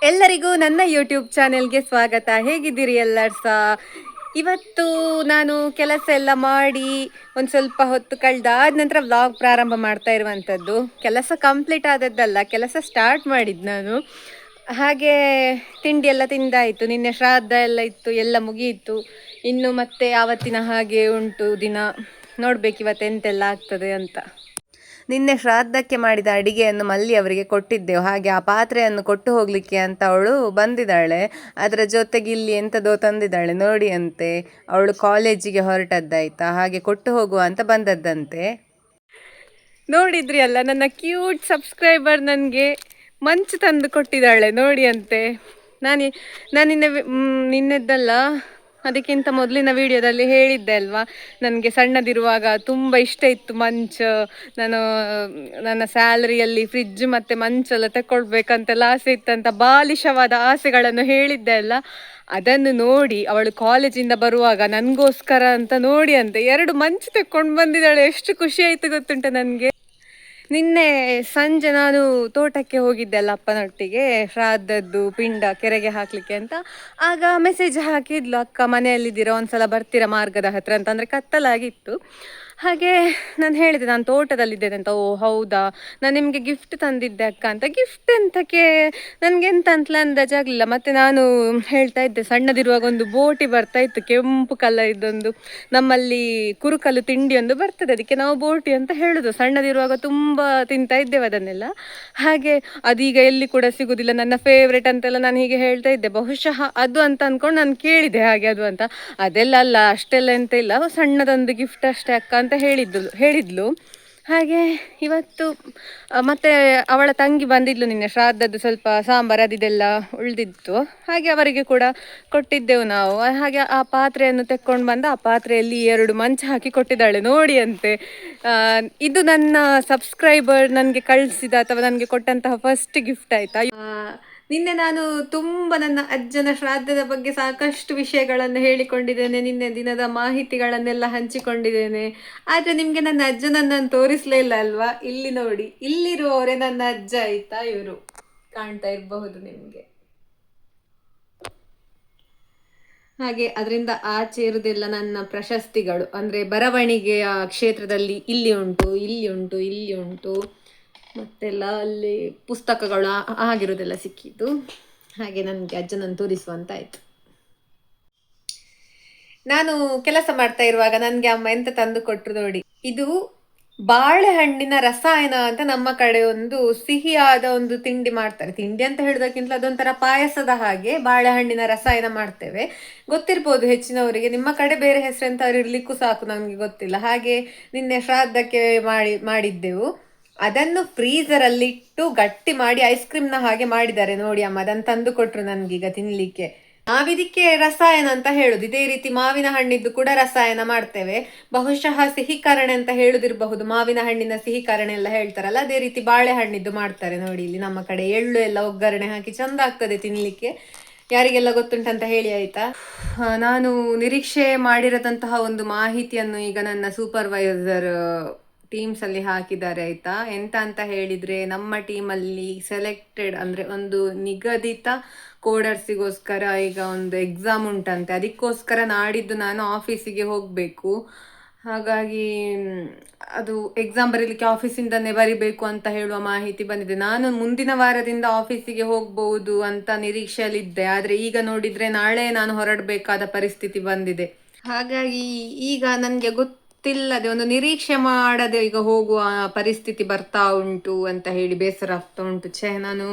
ಎಲ್ಲರಿಗೂ ನನ್ನ ಯೂಟ್ಯೂಬ್ ಚಾನೆಲ್ಗೆ ಸ್ವಾಗತ. ಹೇಗಿದ್ದೀರಿ ಎಲ್ಲರೂ ಸಹ? ಇವತ್ತು ನಾನು ಕೆಲಸ ಎಲ್ಲ ಮಾಡಿ ಒಂದು ಸ್ವಲ್ಪ ಹೊತ್ತು ಕಳೆದಾದ ನಂತರ ವ್ಲಾಗ್ ಪ್ರಾರಂಭ ಮಾಡ್ತಾ ಇರುವಂಥದ್ದು. ಕೆಲಸ ಕಂಪ್ಲೀಟ್ ಆದದ್ದಲ್ಲ, ಕೆಲಸ ಸ್ಟಾರ್ಟ್ ಮಾಡಿದ್ದು ನಾನು. ಹಾಗೆ ತಿಂಡಿ ಎಲ್ಲ ತಿಂದಾಯಿತು. ನಿನ್ನೆ ಶ್ರಾದ್ದ ಎಲ್ಲ ಇತ್ತು, ಎಲ್ಲ ಮುಗಿಯಿತು. ಇನ್ನು ಮತ್ತೆ ಆವತ್ತಿನ ಹಾಗೆ ಉಂಟು ದಿನ. ನೋಡ್ಬೇಕು ಇವತ್ತು ಎಂತೆಲ್ಲ ಆಗ್ತದೆ ಅಂತ. ನಿನ್ನೆ ಶ್ರಾದ್ದಕ್ಕೆ ಮಾಡಿದ ಅಡಿಗೆಯನ್ನು ಮಲ್ಲಿ ಅವರಿಗೆ ಕೊಟ್ಟಿದ್ದೆವು. ಹಾಗೆ ಆ ಪಾತ್ರೆಯನ್ನು ಕೊಟ್ಟು ಹೋಗಲಿಕ್ಕೆ ಅಂತ ಅವಳು ಬಂದಿದ್ದಾಳೆ. ಅದರ ಜೊತೆಗೆ ಇಲ್ಲಿ ಎಂಥದೋ ತಂದಿದ್ದಾಳೆ ನೋಡಿ ಅಂತೆ. ಅವಳು ಕಾಲೇಜಿಗೆ ಹೊರಟದ್ದಾಯ್ತಾ, ಹಾಗೆ ಕೊಟ್ಟು ಹೋಗುವ ಅಂತ ಬಂದದ್ದಂತೆ. ನೋಡಿದ್ರಿ ಅಲ್ಲ, ನನ್ನ ಕ್ಯೂಟ್ ಸಬ್ಸ್ಕ್ರೈಬರ್ ನನಗೆ ಮಂಚು ತಂದು ಕೊಟ್ಟಿದ್ದಾಳೆ ನೋಡಿ ಅಂತೆ. ನಾನು ನಿನ್ನೆದ್ದಲ್ಲ, ಅದಕ್ಕಿಂತ ಮೊದಲಿನ ವಿಡಿಯೋದಲ್ಲಿ ಹೇಳಿದ್ದೆ ಅಲ್ವಾ, ನನಗೆ ಸಣ್ಣದಿರುವಾಗ ತುಂಬ ಇಷ್ಟ ಇತ್ತು ಮಂಚು. ನಾನು ನನ್ನ ಸ್ಯಾಲರಿಯಲ್ಲಿ ಫ್ರಿಡ್ಜ್ ಮತ್ತು ಮಂಚೆಲ್ಲ ತಗೊಳ್ಬೇಕಂತೆಲ್ಲ ಆಸೆ ಇತ್ತಂತ ಬಾಲಿಶವಾದ ಆಸೆಗಳನ್ನು ಹೇಳಿದ್ದೆ ಅಲ್ಲ. ಅದನ್ನು ನೋಡಿ ಅವಳು ಕಾಲೇಜಿಂದ ಬರುವಾಗ ನನಗೋಸ್ಕರ ಅಂತ ನೋಡಿ ಅಂತೆ 2 ಮಂಚು ತಕೊಂಡು ಬಂದಿದ್ದಾಳೆ. ಎಷ್ಟು ಖುಷಿ ಆಯಿತು ಗೊತ್ತುಂಟ ನನಗೆ. ನಿನ್ನೆ ಸಂಜೆ ನಾನು ತೋಟಕ್ಕೆ ಹೋಗಿದ್ದೆ ಅಲ್ಲ ಅಪ್ಪನೊಟ್ಟಿಗೆ, ಶ್ರಾದ್ದದ್ದು ಪಿಂಡ ಕೆರೆಗೆ ಹಾಕ್ಲಿಕ್ಕೆ ಅಂತ. ಆಗ ಮೆಸೇಜ್ ಹಾಕಿದ್ಲು, ಅಕ್ಕ ಮನೆಯಲ್ಲಿದ್ದೀರಾ, ಒಂದ್ಸಲ ಬರ್ತೀರಾ ಮಾರ್ಗದ ಹತ್ರ ಅಂತ. ಅಂದರೆ ಕತ್ತಲಾಗಿತ್ತು. ಹಾಗೆ ನಾನು ಹೇಳಿದೆ ನಾನು ತೋಟದಲ್ಲಿದ್ದೇನೆ ಅಂತ. ಓ ಹೌದಾ, ನಾನು ನಿಮಗೆ ಗಿಫ್ಟ್ ತಂದಿದ್ದೆ ಅಕ್ಕ ಅಂತ. ಗಿಫ್ಟ್ ಎಂತಕ್ಕೆ, ನನಗೆ ಎಂತ ಅಂತಲೇ ಅಂದಾಜಾಗಲಿಲ್ಲ. ಮತ್ತು ನಾನು ಹೇಳ್ತಾ ಇದ್ದೆ, ಸಣ್ಣದಿರುವಾಗ ಒಂದು ಬೋಟಿ ಬರ್ತಾ ಇತ್ತು, ಕೆಂಪು ಕಲರ್ ಇದ್ದೊಂದು, ನಮ್ಮಲ್ಲಿ ಕುರುಕಲು ತಿಂಡಿ ಒಂದು ಬರ್ತದೆ, ಅದಕ್ಕೆ ನಾವು ಬೋಟಿ ಅಂತ ಹೇಳೋದು. ಸಣ್ಣದಿರುವಾಗ ತುಂಬ ತಿಂತಾ ಇದ್ದೇವೆ ಅದನ್ನೆಲ್ಲ. ಹಾಗೆ ಅದೀಗ ಎಲ್ಲಿ ಕೂಡ ಸಿಗುದಿಲ್ಲ, ನನ್ನ ಫೇವ್ರೇಟ್ ಅಂತೆಲ್ಲ ನಾನು ಹೀಗೆ ಹೇಳ್ತಾ ಇದ್ದೆ. ಬಹುಶಃ ಅದು ಅಂತ ಅಂದ್ಕೊಂಡು ನಾನು ಕೇಳಿದೆ ಹಾಗೆ ಅದು ಅಂತ. ಅದೆಲ್ಲ ಅಲ್ಲ, ಅಷ್ಟೆಲ್ಲ ಎಂತ ಇಲ್ಲ, ಸಣ್ಣದೊಂದು ಗಿಫ್ಟ್ ಅಷ್ಟೇ ಅಕ್ಕ ಅಂತ ಹೇಳಿದ್ಲು. ಹಾಗೆ ಇವತ್ತು ಮತ್ತೆ ಅವಳ ತಂಗಿ ಬಂದಿದ್ಲು ನಿನ್ನೆ, ಶ್ರಾದ್ದದ್ದು ಸ್ವಲ್ಪ ಸಾಂಬಾರು ಅದಿದೆಲ್ಲ ಉಳಿದಿತ್ತು. ಹಾಗೆ ಅವರಿಗೆ ಕೂಡ ಕೊಟ್ಟಿದ್ದೆವು ನಾವು. ಹಾಗೆ ಆ ಪಾತ್ರೆಯನ್ನು ತೆಕ್ಕೊಂಡು ಬಂದು ಆ ಪಾತ್ರೆಯಲ್ಲಿ 2 ಮಂಚು ಹಾಕಿ ಕೊಟ್ಟಿದ್ದಾಳೆ ನೋಡಿ ಅಂತೆ. ಇದು ನನ್ನ ಸಬ್ಸ್ಕ್ರೈಬರ್ ನನಗೆ ಕಳಿಸಿದ ಅಥವಾ ನನಗೆ ಕೊಟ್ಟಂತಹ ಫಸ್ಟ್ ಗಿಫ್ಟ್ ಆಯ್ತಾ. ನಿನ್ನೆ ನಾನು ತುಂಬ ನನ್ನ ಅಜ್ಜನ ಶ್ರಾದ್ದದ ಬಗ್ಗೆ ಸಾಕಷ್ಟು ವಿಷಯಗಳನ್ನು ಹೇಳಿಕೊಂಡಿದ್ದೇನೆ, ನಿನ್ನೆ ದಿನದ ಮಾಹಿತಿಗಳನ್ನೆಲ್ಲ ಹಂಚಿಕೊಂಡಿದ್ದೇನೆ. ಆದರೆ ನಿಮಗೆ ನನ್ನ ಅಜ್ಜನನ್ನು ನಾನು ತೋರಿಸಲೇ ಇಲ್ಲ ಅಲ್ವಾ. ಇಲ್ಲಿ ನೋಡಿ, ಇಲ್ಲಿರುವವರೇ ನನ್ನ ಅಜ್ಜ ಆಯ್ತಾ. ಇವರು ಕಾಣ್ತಾ ಇರಬಹುದು ನಿಮಗೆ. ಹಾಗೆ ಅದರಿಂದ ಆಚೆ ಇರುವುದೆಲ್ಲ ನನ್ನ ಪ್ರಶಸ್ತಿಗಳು, ಅಂದರೆ ಬರವಣಿಗೆಯ ಕ್ಷೇತ್ರದಲ್ಲಿ ಇಲ್ಲಿ ಉಂಟು, ಇಲ್ಲಿ ಉಂಟು, ಇಲ್ಲಿ ಉಂಟು, ಮತ್ತೆಲ್ಲ ಅಲ್ಲಿ ಪುಸ್ತಕಗಳು ಆಗಿರೋದೆಲ್ಲ ಸಿಕ್ಕಿದ್ದು. ಹಾಗೆ ನನಗೆ ಅಜ್ಜನನ್ನು ತೋರಿಸುವಂತಾಯಿತು. ನಾನು ಕೆಲಸ ಮಾಡ್ತಾ ಇರುವಾಗ ನನಗೆ ಅಮ್ಮ ಎಂತ ತಂದು ಕೊಟ್ಟರು ನೋಡಿ. ಇದು ಬಾಳೆಹಣ್ಣಿನ ರಸಾಯನ ಅಂತ ನಮ್ಮ ಕಡೆ ಒಂದು ಸಿಹಿಯಾದ ಒಂದು ತಿಂಡಿ ಮಾಡ್ತಾರೆ. ತಿಂಡಿ ಅಂತ ಹೇಳೋದಕ್ಕಿಂತ ಅದೊಂಥರ ಪಾಯಸದ ಹಾಗೆ ಬಾಳೆಹಣ್ಣಿನ ರಸಾಯನ ಮಾಡ್ತೇವೆ. ಗೊತ್ತಿರ್ಬೋದು ಹೆಚ್ಚಿನವರಿಗೆ, ನಿಮ್ಮ ಕಡೆ ಬೇರೆ ಹೆಸರೆಂತ ಇರ್ಲಿಕ್ಕೂ ಸಾಕು, ನನಗೆ ಗೊತ್ತಿಲ್ಲ. ಹಾಗೆ ನಿನ್ನೆ ಶ್ರಾದ್ದಕ್ಕೆ ಮಾಡಿದ್ದೆವು. ಅದನ್ನು ಫ್ರೀಸರಲ್ಲಿಟ್ಟು ಗಟ್ಟಿ ಮಾಡಿ ಐಸ್ ಕ್ರೀಮ್ನ ಹಾಗೆ ಮಾಡಿದ್ದಾರೆ ನೋಡಿ ಅಮ್ಮ. ಅದನ್ನು ತಂದು ಕೊಟ್ರು ನನಗೀಗ ತಿನ್ಲಿಕ್ಕೆ. ನಾವಿದಕ್ಕೆ ರಸಾಯನ ಅಂತ ಹೇಳುದು. ಇದೇ ರೀತಿ ಮಾವಿನ ಹಣ್ಣಿದ್ದು ಕೂಡ ರಸಾಯನ ಮಾಡ್ತೇವೆ. ಬಹುಶಃ ಸಿಹಿಕರಣೆ ಅಂತ ಹೇಳುದಿರಬಹುದು, ಮಾವಿನ ಹಣ್ಣಿನ ಸಿಹಿಕರಣೆ ಎಲ್ಲ ಹೇಳ್ತಾರಲ್ಲ, ಅದೇ ರೀತಿ ಬಾಳೆಹಣ್ಣಿದ್ದು ಮಾಡ್ತಾರೆ ನೋಡಿ. ಇಲ್ಲಿ ನಮ್ಮ ಕಡೆ ಎಳ್ಳು ಎಲ್ಲ ಒಗ್ಗರಣೆ ಹಾಕಿ ಚಂದ ಆಗ್ತದೆ ತಿನ್ಲಿಕ್ಕೆ. ಯಾರಿಗೆಲ್ಲ ಗೊತ್ತುಂಟಂತ ಹೇಳಿ ಆಯ್ತಾ. ನಾನು ನಿರೀಕ್ಷೆ ಮಾಡಿರದಂತಹ ಒಂದು ಮಾಹಿತಿಯನ್ನು ಈಗ ನನ್ನ ಸೂಪರ್ವೈಸರ್ ಟೀಮ್ಸ್ ಅಲ್ಲಿ ಹಾಕಿದ್ದಾರೆ ಆಯ್ತಾ. ಎಂತ ಅಂತ ಹೇಳಿದ್ರೆ, ನಮ್ಮ ಟೀಮಲ್ಲಿ ಸೆಲೆಕ್ಟೆಡ್ ಅಂದ್ರೆ ಒಂದು ನಿಗದಿತ ಕೋಡರ್ಸಿಗೋಸ್ಕರ ಈಗ ಒಂದು ಎಕ್ಸಾಮ್ ಉಂಟಂತೆ. ಅದಕ್ಕೋಸ್ಕರ ನಾಡಿದ್ದು ನಾನು ಆಫೀಸಿಗೆ ಹೋಗಬೇಕು. ಹಾಗಾಗಿ ಅದು ಎಕ್ಸಾಮ್ ಬರೀಲಿಕ್ಕೆ ಆಫೀಸಿಂದನೇ ಬರಿಬೇಕು ಅಂತ ಹೇಳುವ ಮಾಹಿತಿ ಬಂದಿದೆ. ನಾನು ಮುಂದಿನ ವಾರದಿಂದ ಆಫೀಸಿಗೆ ಹೋಗ್ಬಹುದು ಅಂತ ನಿರೀಕ್ಷೆಯಲ್ಲಿದ್ದೆ. ಆದರೆ ಈಗ ನೋಡಿದ್ರೆ ನಾಳೆ ನಾನು ಹೊರಡಬೇಕಾದ ಪರಿಸ್ಥಿತಿ ಬಂದಿದೆ. ಹಾಗಾಗಿ ಈಗ ನನಗೆ ಗೊತ್ತಿಲ್ಲದೆ, ಒಂದು ನಿರೀಕ್ಷೆ ಮಾಡದೆ ಈಗ ಹೋಗುವ ಪರಿಸ್ಥಿತಿ ಬರ್ತಾ ಉಂಟು ಅಂತ ಹೇಳಿ ಬೇಸರ ಆಗ್ತಾ ಉಂಟು. ನಾನು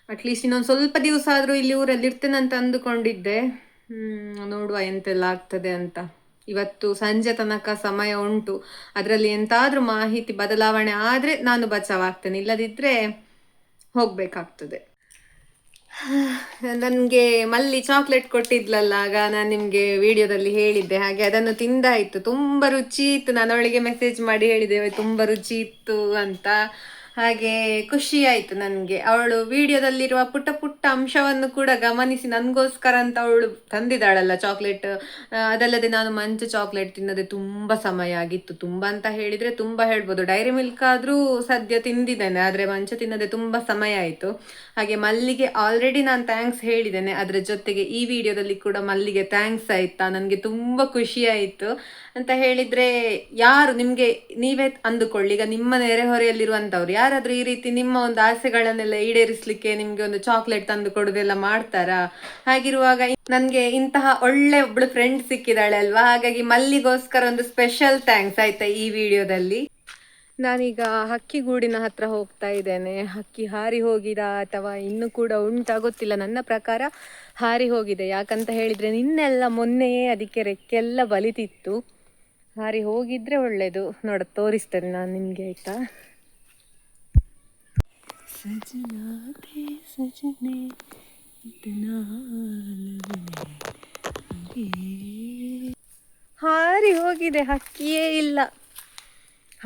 ಅಟ್ಲೀಸ್ಟ್ ಇನ್ನೊಂದು ಸ್ವಲ್ಪ ದಿವಸ ಆದರೂ ಇಲ್ಲಿ ಊರಲ್ಲಿ ಇರ್ತೇನೆ ಅಂತ ಅಂದುಕೊಂಡಿದ್ದೆ. ನೋಡುವ ಎಂತೆಲ್ಲ ಆಗ್ತದೆ ಅಂತ. ಇವತ್ತು ಸಂಜೆ ತನಕ ಸಮಯ ಉಂಟು. ಅದರಲ್ಲಿ ಎಂತಾದ್ರೂ ಮಾಹಿತಿ ಬದಲಾವಣೆ ಆದರೆ ನಾನು ಬಚಾವಾಗ್ತೇನೆ, ಇಲ್ಲದಿದ್ದರೆ ಹೋಗ್ಬೇಕಾಗ್ತದೆ. ನನಗೆ ಮಲ್ಲಿ ಚಾಕ್ಲೇಟ್ ಕೊಟ್ಟಿದ್ಲಲ್ಲ, ಆಗ ನಾನು ನಿಮಗೆ ವಿಡಿಯೋದಲ್ಲಿ ಹೇಳಿದ್ದೆ. ಹಾಗೆ ಅದನ್ನು ತಿಂದಾಯಿತು, ತುಂಬ ರುಚಿ ಇತ್ತು. ನಾನು ಅವಳಿಗೆ ಮೆಸೇಜ್ ಮಾಡಿ ಹೇಳಿದ್ದೇವೆ ತುಂಬ ರುಚಿ ಇತ್ತು ಅಂತ. ಹಾಗೆ ಖುಷಿ ಆಯ್ತು ನನಗೆ. ಅವಳು ವಿಡಿಯೋದಲ್ಲಿರುವ ಪುಟ್ಟ ಪುಟ್ಟ ಅಂಶವನ್ನು ಕೂಡ ಗಮನಿಸಿ ನನಗೋಸ್ಕರ ಅಂತ ಅವಳು ತಂದಿದ್ದಾಳಲ್ಲ ಚಾಕ್ಲೇಟ್. ಅದಲ್ಲದೆ ನಾನು ಮಂಚು ಚಾಕ್ಲೇಟ್ ತಿನ್ನದೆ ತುಂಬ ಸಮಯ ಆಗಿತ್ತು. ತುಂಬ ಅಂತ ಹೇಳಿದರೆ ತುಂಬ ಹೇಳ್ಬೋದು. ಡೈರಿ ಮಿಲ್ಕ್ ಆದರೂ ಸದ್ಯ ತಿಂದಿದ್ದೇನೆ, ಆದರೆ ಮಂಚು ತಿನ್ನದೆ ತುಂಬ ಸಮಯ ಆಯಿತು. ಹಾಗೆ ಮಲ್ಲಿಗೆ ಆಲ್ರೆಡಿ ನಾನು ಥ್ಯಾಂಕ್ಸ್ ಹೇಳಿದ್ದೇನೆ, ಅದರ ಜೊತೆಗೆ ಈ ವಿಡಿಯೋದಲ್ಲಿ ಕೂಡ ಮಲ್ಲಿಗೆ ಥ್ಯಾಂಕ್ಸ್ ಆಯಿತಾ. ನನಗೆ ತುಂಬ ಖುಷಿ ಆಯಿತು. ಅಂತ ಹೇಳಿದರೆ ಯಾರು ನಿಮಗೆ ನೀವೇ ಅಂದುಕೊಳ್ಳಿ, ಈಗ ನಿಮ್ಮ ನೆರೆಹೊರೆಯಲ್ಲಿರುವಂಥವ್ರು ಯಾರಾದರೂ ಈ ರೀತಿ ನಿಮ್ಮ ಒಂದು ಆಸೆಗಳನ್ನೆಲ್ಲ ಈಡೇರಿಸಲಿಕ್ಕೆ ನಿಮಗೆ ಒಂದು ಚಾಕ್ಲೇಟ್ ತಂದು ಕೊಡೋದೆಲ್ಲ ಮಾಡ್ತಾರಾ? ಹಾಗಿರುವಾಗ ನನಗೆ ಇಂತಹ ಒಳ್ಳೆ ಒಬ್ಳು ಫ್ರೆಂಡ್ ಸಿಕ್ಕಿದಾಳೆ ಅಲ್ವಾ, ಹಾಗಾಗಿ ಮಲ್ಲಿಗೋಸ್ಕರ ಒಂದು ಸ್ಪೆಷಲ್ ಥ್ಯಾಂಕ್ಸ್ ಆಯ್ತಾ ಈ ವಿಡಿಯೋದಲ್ಲಿ. ನಾನೀಗ ಹಕ್ಕಿಗೂಡಿನ ಹತ್ರ ಹೋಗ್ತಾ ಇದ್ದೇನೆ. ಹಕ್ಕಿ ಹಾರಿ ಹೋಗಿದ ಅಥವಾ ಇನ್ನೂ ಕೂಡ ಉಂಟಾ ಗೊತ್ತಿಲ್ಲ. ನನ್ನ ಪ್ರಕಾರ ಹಾರಿ ಹೋಗಿದೆ. ಯಾಕಂತ ಹೇಳಿದರೆ ನಿನ್ನೆಲ್ಲ ಮೊನ್ನೆಯೇ ಅದಕ್ಕೆ ರೆಕ್ಕೆಲ್ಲ ಬಲಿತಿತ್ತು. ಹಾರಿ ಹೋಗಿದ್ರೆ ಒಳ್ಳೇದು. ನೋಡ ತೋರಿಸ್ತೇನೆ ನಾನು ನಿಮಗೆ, ಆಯ್ತಾ? ಹಾರಿ ಹೋಗಿದೆ, ಹಕ್ಕಿಯೇ ಇಲ್ಲ.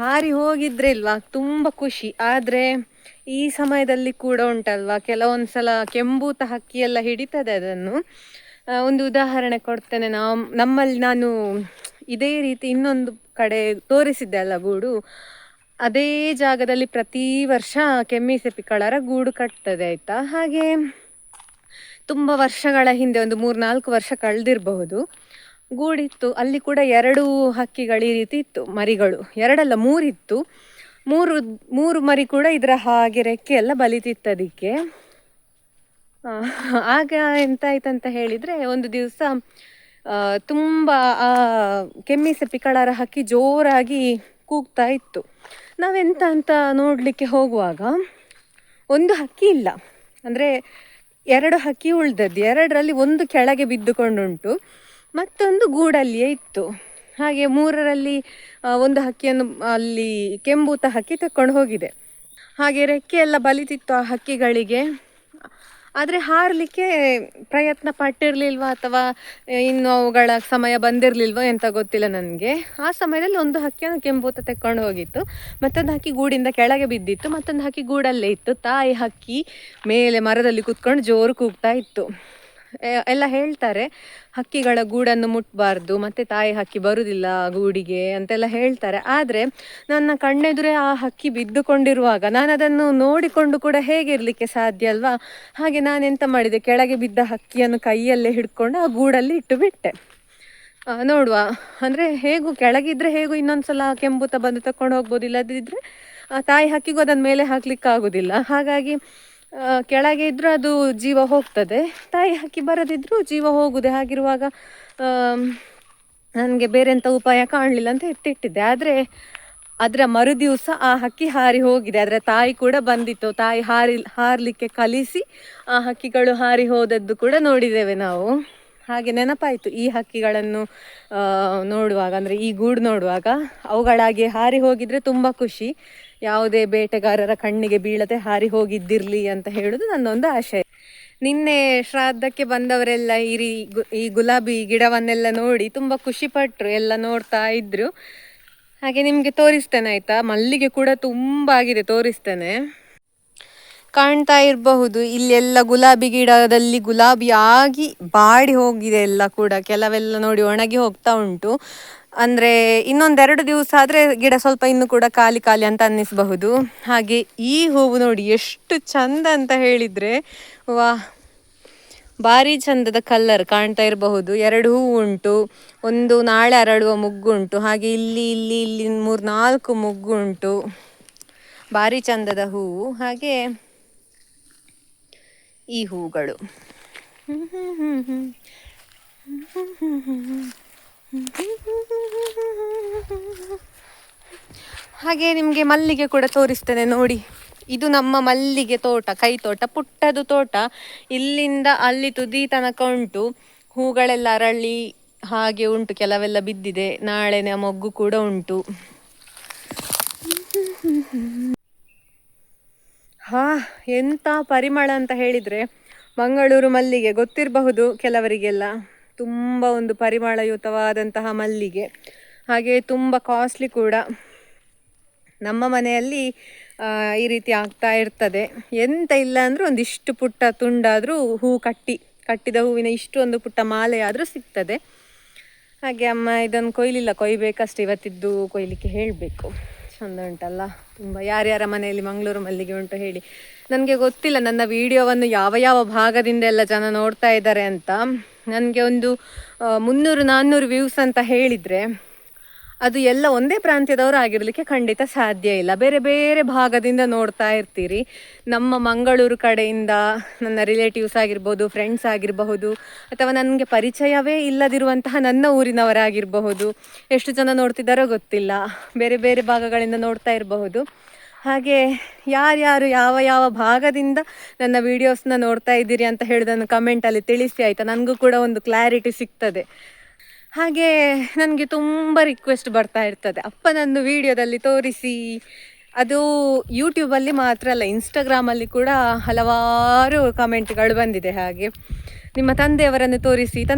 ಹಾರಿ ಹೋಗಿದ್ರೆ ಇಲ್ವಾ ತುಂಬ ಖುಷಿ. ಆದರೆ ಈ ಸಮಯದಲ್ಲಿ ಕೂಡ ಉಂಟಲ್ವಾ, ಕೆಲವೊಂದ್ಸಲ ಕೆಂಬೂತ ಹಕ್ಕಿ ಎಲ್ಲ ಹಿಡಿತದೆ ಅದನ್ನು. ಒಂದು ಉದಾಹರಣೆ ಕೊಡ್ತೇನೆ. ನಮ್ಮಲ್ಲಿ ನಾನು ಇದೇ ರೀತಿ ಇನ್ನೊಂದು ಕಡೆ ತೋರಿಸಿದ್ದೆ ಅಲ್ಲ ಗೂಡು, ಅದೇ ಜಾಗದಲ್ಲಿ ಪ್ರತಿ ವರ್ಷ ಕೆಮ್ಮಿಸೆಪಿ ಕಳರ ಗೂಡು ಕಟ್ತದೆ, ಆಯಿತಾ? ಹಾಗೆ ತುಂಬ ವರ್ಷಗಳ ಹಿಂದೆ ಒಂದು 3-4 ವರ್ಷ ಕಳೆದಿರಬಹುದು. ಗೂಡಿತ್ತು, ಅಲ್ಲಿ ಕೂಡ 2 ಹಕ್ಕಿಗಳು ಈ ರೀತಿ ಇತ್ತು, ಮರಿಗಳು. 2 ಅಲ್ಲ 3 ಇತ್ತು. ಮೂರು ಮರಿ ಕೂಡ ಇದರ ಹಾಗೆ ರೆಕ್ಕೆ ಎಲ್ಲ ಬಲಿತಿತ್ತು ಅದಕ್ಕೆ. ಆಗ ಎಂತಾಯ್ತಂತ ಹೇಳಿದರೆ, ಒಂದು ದಿವಸ ತುಂಬ ಆ ಕೆಮ್ಮಿಸೆಪಿ ಕಳರ ಹಕ್ಕಿ ಜೋರಾಗಿ ಕೂಗ್ತಾ ಇತ್ತು. ನಾವೆಂತ ಅಂತ ನೋಡಲಿಕ್ಕೆ ಹೋಗುವಾಗ ಒಂದು ಹಕ್ಕಿ ಇಲ್ಲ. ಅಂದರೆ 2 ಹಕ್ಕಿ ಉಳ್ದದ್ದು. 2ರಲ್ಲಿ ಒಂದು ಕೆಳಗೆ ಬಿದ್ದುಕೊಂಡುಂಟು, ಮತ್ತೊಂದು ಗೂಡಲ್ಲಿಯೇ ಇತ್ತು. ಹಾಗೆ 3ರಲ್ಲಿ ಒಂದು ಹಕ್ಕಿಯನ್ನು ಅಲ್ಲಿ ಕೆಂಬೂತ ಹಕ್ಕಿ ತಕೊಂಡು ಹೋಗಿದೆ. ಹಾಗೆ ರೆಕ್ಕೆ ಎಲ್ಲ ಬಲಿತಿತ್ತು ಆ ಹಕ್ಕಿಗಳಿಗೆ. ಆದರೆ ಹಾರಲಿಕ್ಕೆ ಪ್ರಯತ್ನ ಪಟ್ಟಿರಲಿಲ್ವ ಅಥವಾ ಇನ್ನು ಅವುಗಳ ಸಮಯ ಬಂದಿರಲಿಲ್ವೋ ಎಂತ ಗೊತ್ತಿಲ್ಲ ನನಗೆ. ಆ ಸಮಯದಲ್ಲಿ ಒಂದು ಹಕ್ಕಿಯನ್ನು ಕೆಂಬೂತ ತೆಕ್ಕೊಂಡು ಹೋಗಿತ್ತು, ಮತ್ತೊಂದು ಹಕ್ಕಿ ಗೂಡಿಂದ ಕೆಳಗೆ ಬಿದ್ದಿತ್ತು, ಮತ್ತೊಂದು ಹಕ್ಕಿ ಗೂಡಲ್ಲೇ ಇತ್ತು. ತಾಯಿ ಹಕ್ಕಿ ಮೇಲೆ ಮರದಲ್ಲಿ ಕೂತ್ಕೊಂಡು ಜೋರು ಕೂಗ್ತಾ ಇತ್ತು. ಎಲ್ಲ ಹೇಳ್ತಾರೆ ಹಕ್ಕಿಗಳ ಗೂಡನ್ನು ಮುಟ್ಟಬಾರ್ದು, ಮತ್ತು ತಾಯಿ ಹಕ್ಕಿ ಬರುವುದಿಲ್ಲ ಗೂಡಿಗೆ ಅಂತೆಲ್ಲ ಹೇಳ್ತಾರೆ. ಆದರೆ ನನ್ನ ಕಣ್ಣೆದುರೇ ಆ ಹಕ್ಕಿ ಬಿದ್ದುಕೊಂಡಿರುವಾಗ ನಾನು ಅದನ್ನು ನೋಡಿಕೊಂಡು ಕೂಡ ಹೇಗಿರಲಿಕ್ಕೆ ಸಾಧ್ಯ ಅಲ್ವಾ? ಹಾಗೆ ನಾನೆಂತ ಮಾಡಿದೆ, ಕೆಳಗೆ ಬಿದ್ದ ಹಕ್ಕಿಯನ್ನು ಕೈಯಲ್ಲೇ ಹಿಡ್ಕೊಂಡು ಆ ಗೂಡಲ್ಲಿ ಇಟ್ಟು ಬಿಟ್ಟೆ. ನೋಡುವ, ಅಂದರೆ ಹೇಗೂ ಕೆಳಗಿದ್ರೆ ಹೇಗೂ ಇನ್ನೊಂದು ಸಲ ಕೆಂಬೂತ ಬಂದು ತಕೊಂಡು ಹೋಗ್ಬೋದು. ಇಲ್ಲದಿದ್ದರೆ ತಾಯಿ ಹಕ್ಕಿಗೂ ಅದನ್ನ ಮೇಲೆ ಹಾಕ್ಲಿಕ್ಕೆ ಆಗೋದಿಲ್ಲ. ಹಾಗಾಗಿ ಕೆಳಗೆ ಇದ್ರೂ ಅದು ಜೀವ ಹೋಗ್ತದೆ, ತಾಯಿ ಹಕ್ಕಿ ಬರದಿದ್ರೂ ಜೀವ ಹೋಗುದೆ. ಹಾಗಿರುವಾಗ ನನಗೆ ಬೇರೆ ಎಂಥ ಉಪಾಯ ಕಾಣಲಿಲ್ಲ ಅಂತ ಎತ್ತಿಟ್ಟಿದ್ದೆ. ಆದರೆ ಅದರ ಮರುದಿವಸ ಆ ಹಕ್ಕಿ ಹಾರಿ ಹೋಗಿದೆ. ಅದರ ತಾಯಿ ಕೂಡ ಬಂದಿತ್ತು. ತಾಯಿ ಹಾರಲಿಕ್ಕೆ ಕಲಿಸಿ ಆ ಹಕ್ಕಿಗಳು ಹಾರಿ ಹೋದದ್ದು ಕೂಡ ನೋಡಿದ್ದೇವೆ ನಾವು. ಹಾಗೆ ನೆನಪಾಯಿತು ಈ ಹಕ್ಕಿಗಳನ್ನು ನೋಡುವಾಗ, ಅಂದರೆ ಈ ಗೂಡು ನೋಡುವಾಗ. ಅವುಗಳಾಗಿ ಹಾರಿ ಹೋಗಿದ್ರೆ ತುಂಬ ಖುಷಿ. ಯಾವುದೇ ಬೇಟೆಗಾರರ ಕಣ್ಣಿಗೆ ಬೀಳದೆ ಹಾರಿ ಹೋಗಿದ್ದಿರಲಿ ಅಂತ ಹೇಳೋದು ನನ್ನೊಂದು ಆಶಯ. ನಿನ್ನೆ ಶ್ರಾದ್ದಕ್ಕೆ ಬಂದವರೆಲ್ಲ ಈ ಗುಲಾಬಿ ಗಿಡವನ್ನೆಲ್ಲ ನೋಡಿ ತುಂಬ ಖುಷಿಪಟ್ಟರು, ಎಲ್ಲ ನೋಡ್ತಾ ಇದ್ರು. ಹಾಗೆ ನಿಮಗೆ ತೋರಿಸ್ತೇನೆ ಆಯಿತಾ? ಮಲ್ಲಿಗೆ ಕೂಡ ತುಂಬ ಆಗಿದೆ, ತೋರಿಸ್ತೇನೆ. ಕಾಣ್ತಾ ಇರಬಹುದು ಇಲ್ಲೆಲ್ಲ ಗುಲಾಬಿ ಗಿಡದಲ್ಲಿ ಗುಲಾಬಿ ಆಗಿ ಬಾಡಿ ಹೋಗಿದೆ ಎಲ್ಲ ಕೂಡ. ಕೆಲವೆಲ್ಲ ನೋಡಿ ಒಣಗಿ ಹೋಗ್ತಾ ಉಂಟು. ಅಂದರೆ ಇನ್ನೊಂದೆರಡು ದಿವಸ ಆದರೆ ಗಿಡ ಸ್ವಲ್ಪ ಇನ್ನು ಕೂಡ ಖಾಲಿ ಖಾಲಿ ಅಂತ ಅನ್ನಿಸಬಹುದು. ಹಾಗೆ ಈ ಹೂವು ನೋಡಿ ಎಷ್ಟು ಚಂದ ಅಂತ ಹೇಳಿದರೆ, ವಾ, ಭಾರಿ ಚಂದದ ಕಲ್ಲರ್ ಕಾಣ್ತಾ ಇರಬಹುದು. 2 ಹೂವು ಉಂಟು, ಒಂದು ನಾಳೆ ಅರಳುವ ಮುಗ್ಗು ಉಂಟು. ಹಾಗೆ ಇಲ್ಲಿ 3-4 ಮುಗ್ಗು ಉಂಟು. ಭಾರಿ ಚಂದದ ಹೂವು. ಹಾಗೆ ಈ ಹೂಗಳು ಹಾಗೆ ನಿಮಗೆ ಮಲ್ಲಿಗೆ ಕೂಡ ತೋರಿಸ್ತೇನೆ ನೋಡಿ. ಇದು ನಮ್ಮ ಮಲ್ಲಿಗೆ ತೋಟ, ಕೈ ತೋಟ, ಪುಟ್ಟದು ತೋಟ. ಇಲ್ಲಿಂದ ಅಲ್ಲಿ ತುದಿ ತನಕ ಉಂಟು. ಹೂಗಳೆಲ್ಲ ಅರಳಿ ಹಾಗೆ ಉಂಟು, ಕೆಲವೆಲ್ಲ ಬಿದ್ದಿದೆ. ನಾಳೆನ ಮೊಗ್ಗು ಕೂಡ ಉಂಟು. ಎಂಥ ಪರಿಮಳ ಅಂತ ಹೇಳಿದರೆ, ಮಂಗಳೂರು ಮಲ್ಲಿಗೆ ಗೊತ್ತಿರಬಹುದು ಕೆಲವರಿಗೆಲ್ಲ. ತುಂಬ ಒಂದು ಪರಿಮಳಯುತವಾದಂತಹ ಮಲ್ಲಿಗೆ. ಹಾಗೆ ತುಂಬ ಕಾಸ್ಟ್ಲಿ ಕೂಡ. ನಮ್ಮ ಮನೆಯಲ್ಲಿ ಈ ರೀತಿ ಆಗ್ತಾ ಇರ್ತದೆ. ಎಂತ ಇಲ್ಲ ಅಂದರೂ ಒಂದಿಷ್ಟು ಪುಟ್ಟ ತುಂಡಾದರೂ ಹೂ ಕಟ್ಟಿದ ಹೂವಿನ ಇಷ್ಟು ಒಂದು ಪುಟ್ಟ ಮಾಲೆ ಆದರೂ ಸಿಗ್ತದೆ. ಹಾಗೆ ಅಮ್ಮ ಇದನ್ನು ಕೊಯ್ಲಿಲ್ಲ, ಕೊಯ್ಬೇಕಷ್ಟೆ, ಇವತ್ತಿದ್ದು ಕೊಯ್ಲಿಕ್ಕೆ ಹೇಳಬೇಕು. ಚಂದ ಉಂಟಲ್ಲ ತುಂಬ. ಯಾರ್ಯಾರ ಮನೆಯಲ್ಲಿ ಮಂಗಳೂರು ಮಲ್ಲಿಗೆ ಉಂಟು ಹೇಳಿ. ನನಗೆ ಗೊತ್ತಿಲ್ಲ ನನ್ನ ವಿಡಿಯೋವನ್ನು ಯಾವ ಯಾವ ಭಾಗದಿಂದ ಎಲ್ಲ ಜನ ನೋಡ್ತಾ ಇದ್ದಾರೆ ಅಂತ. ನನಗೆ ಒಂದು 300-400 ವ್ಯೂಸ್ ಅಂತ ಹೇಳಿದರೆ ಅದು ಎಲ್ಲ ಒಂದೇ ಪ್ರಾಂತ್ಯದವರು ಆಗಿರಲಿಕ್ಕೆ ಖಂಡಿತ ಸಾಧ್ಯ ಇಲ್ಲ. ಬೇರೆ ಬೇರೆ ಭಾಗದಿಂದ ನೋಡ್ತಾ ಇರ್ತೀರಿ. ನಮ್ಮ ಮಂಗಳೂರು ಕಡೆಯಿಂದ ನನ್ನ ರಿಲೇಟಿವ್ಸ್ ಆಗಿರ್ಬೋದು, ಫ್ರೆಂಡ್ಸ್ ಆಗಿರಬಹುದು, ಅಥವಾ ನನಗೆ ಪರಿಚಯವೇ ಇಲ್ಲದಿರುವಂತಹ ನನ್ನ ಊರಿನವರಾಗಿರಬಹುದು. ಎಷ್ಟು ಜನ ನೋಡ್ತಿದ್ದಾರೋ ಗೊತ್ತಿಲ್ಲ, ಬೇರೆ ಬೇರೆ ಭಾಗಗಳಿಂದ ನೋಡ್ತಾ ಇರಬಹುದು. ಹಾಗೆ ಯಾರ್ಯಾರು ಯಾವ ಯಾವ ಭಾಗದಿಂದ ನನ್ನ ವೀಡಿಯೋಸ್ನ ನೋಡ್ತಾ ಇದ್ದೀರಿ ಅಂತ ಹೇಳೋದನ್ನು ಕಮೆಂಟಲ್ಲಿ ತಿಳಿಸಿ ಆಯಿತಾ. ನನಗೂ ಕೂಡ ಒಂದು ಕ್ಲಾರಿಟಿ ಸಿಗ್ತದೆ. ಹಾಗೆ ನನಗೆ ತುಂಬ ರಿಕ್ವೆಸ್ಟ್ ಬರ್ತಾ ಇರ್ತದೆ, ಅಪ್ಪನನ್ನು ವೀಡಿಯೋದಲ್ಲಿ ತೋರಿಸಿ. ಅದು ಯೂಟ್ಯೂಬಲ್ಲಿ ಮಾತ್ರ ಅಲ್ಲ, ಇನ್ಸ್ಟಾಗ್ರಾಮಲ್ಲಿ ಕೂಡ ಹಲವಾರು ಕಮೆಂಟ್ಗಳು ಬಂದಿದೆ. ಹಾಗೆ ನಿಮ್ಮ ತಂದೆಯವರನ್ನು